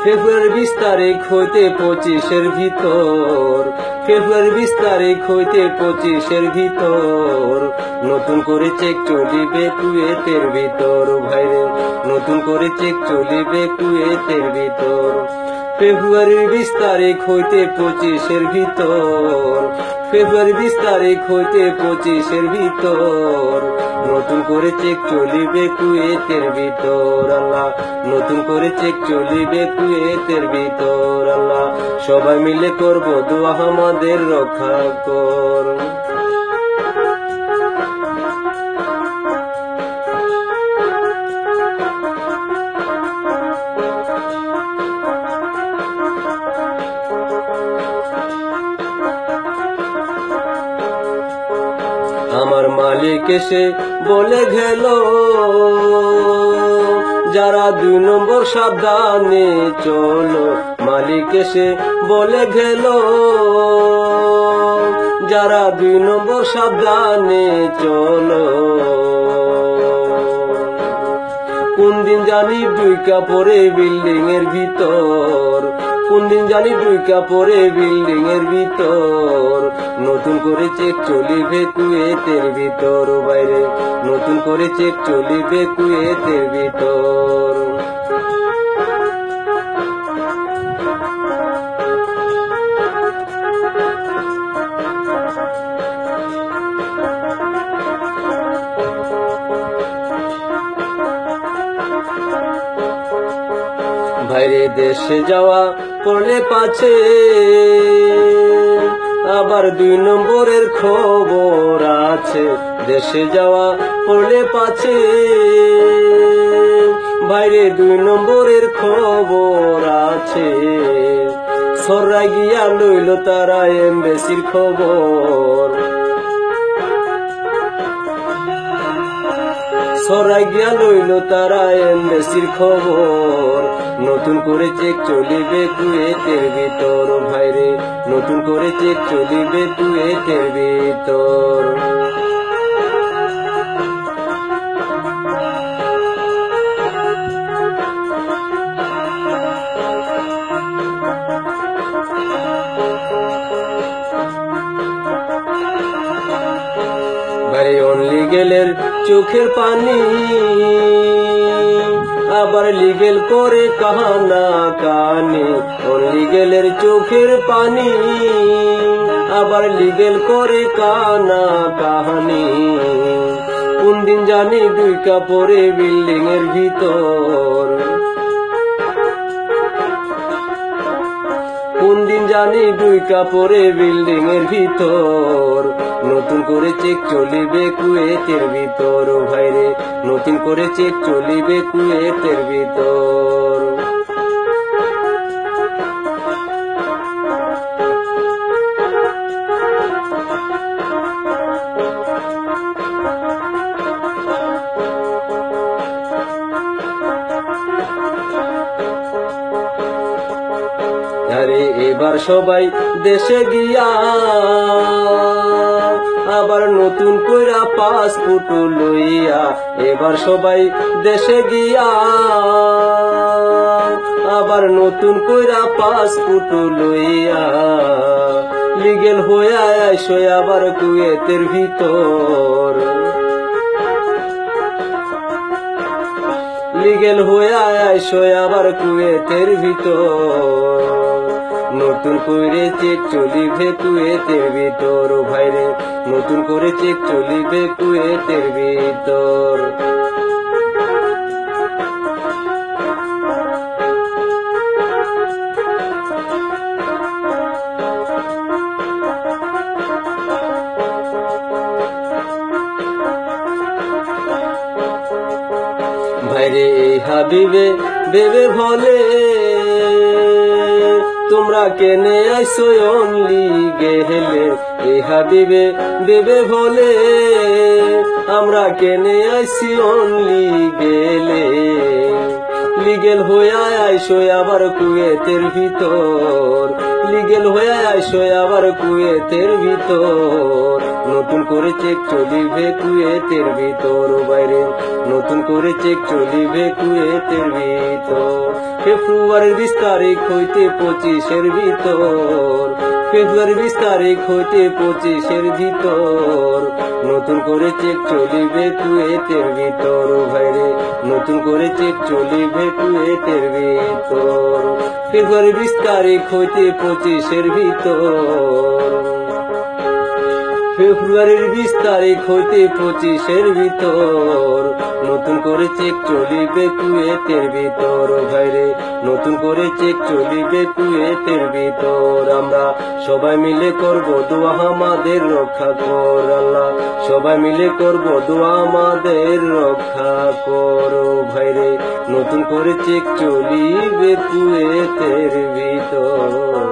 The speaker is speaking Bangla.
ফেব্রুয়ারি 20 তারিখ হইতে 25-এর ভিতর, ফেব্রুয়ারি 20 তারিখ হইতে 25-এর ভিতর নতুন করে চেক চলিবে কুয়েতের ভিতর। ভাইরে নতুন করে চেক চলিবে কুয়েতের ভিতর। ফেব্রুয়ারি 20 তারিখ হইতে 25-এর ভিতর, ফেব্রুয়ারি 20 তারিখ হইতে 25-এর ভিতর নতুন করে চেক চলিবে কুয়েতের ভিতর। আল্লাহ নতুন করে চেক চলিবে কুয়েতের ভিতর। আল্লাহ সবাই মিলে করব দোয়া আমাদের রক্ষা কর। আমার মালিক এসে বলে গেল, যারা 2 নম্বর সাবধানে চলো। মালিক এসে বলে গেল, যারা 2 নম্বর সাবধানে চলো। কোন দিন জানি ডুইকা পড়ে বিল্ডিং এর ভিতর, কোন দিন জানি ডুইকা পড়ে বিল্ডিং এর ভিতর নতুন করে চেক চলিবে কুয়েতের ভিতর। বাইরে নতুন করে চেক চলিবে কুয়েতের ভিতর। বাইরে দেশে যাওয়া পড়লে পাছে আবার 2 নম্বরের খবর আছে। দেশে যাওয়া পড়লে পাছে বাইরে 2 নম্বরের খবর আছে। সরাই গিয়া লইল তারা এমবেসির খবর, সরাই গিয়া লইল তারা এমবেসির খবর নতুন করে চেক চলিবে কুয়েতের ভিতর। ভাইরে নতুন করে চেক চলিবে কুয়েতের ভিতর। ভাই অনলি গেলের চোখের পানি আবার লিগেল করে কাহানা কানি। অনলি গেলের চোখের পানি আবার লিগেল করে কানা কাহানি। কোন দিন জানি ডুইকা পড়ে বিল্ডিং এর ভিতর, কোন দিন জানি ডুইকা পড়ে বিল্ডিং এর ভিতর নতুন করে চেক চলিবে কুয়েতের ভিতর। ভাইরে নতুন করে চেক চলিবে কুয়েতের ভিতর। আরে এবার সবাই দেশে গিয়া আবার নতুন কইরা পাসপোর্ট লইয়া। এবার সবাই দেশে গিয়া আবার নতুন কইরা পাসপোর্ট লইয়া। লিগেল হইয়া আইসো আবার কুয়েতের ভিতর, লিগেল হইয়া আইসো আবার কুয়েতের ভিতর নতুন করে চেক চলিবে কুয়েতের ভিতর। ভাইরে নতুন করে চেক চলিবে কুয়েতের ভিতর। ভাইরে এই হাবিবে বেবে বলে, তোমরা কেনে আইসো অনলি গেলে। এই হাবিবে বেবে বলে, আমরা কেনে আইসি অনলি গেলে। লিগেল হয়ে আইসো আবার কুয়েতের ভিতর, লিগেল হয়ে আইসো আবার কুয়েতের ভিতর, নতুন করে চেক চলিবে কুয়েতের ভিতর, বাইরে নতুন করে চেক চলিবে কুয়েতের ভিতর। ফেব্রুয়ারির 20 তারিখ হইতে 25-এর ভিতর, ফেব্রুয়ারি 20 তারিখ হইতে 25-এর ভিতর, নতুন করে চেক চলিবে কুয়েতের ভিতর, ভাইরে নতুন করে চেক চলিবে কুয়েতের ভিতর। ফেব্রুয়ারি 20 তারিখ হইতে 25-এর ভিতর, ফেব্রুয়ারির 20 তারিখ হইতে 25-এর ভিতর, নতুন করে চেক চলিবে কুয়েতের ভিতর, ভাইরে নতুন করে চেক চলিবে কুয়েতের ভিতর। আমরা সবাই মিলে করব দোয়া আমাদের রক্ষা কর আল্লাহ, সবাই মিলে করব দোয়া আমাদের রক্ষা করো, ভাইরে নতুন করে চেক চলিবে কুয়েতের ভিতর।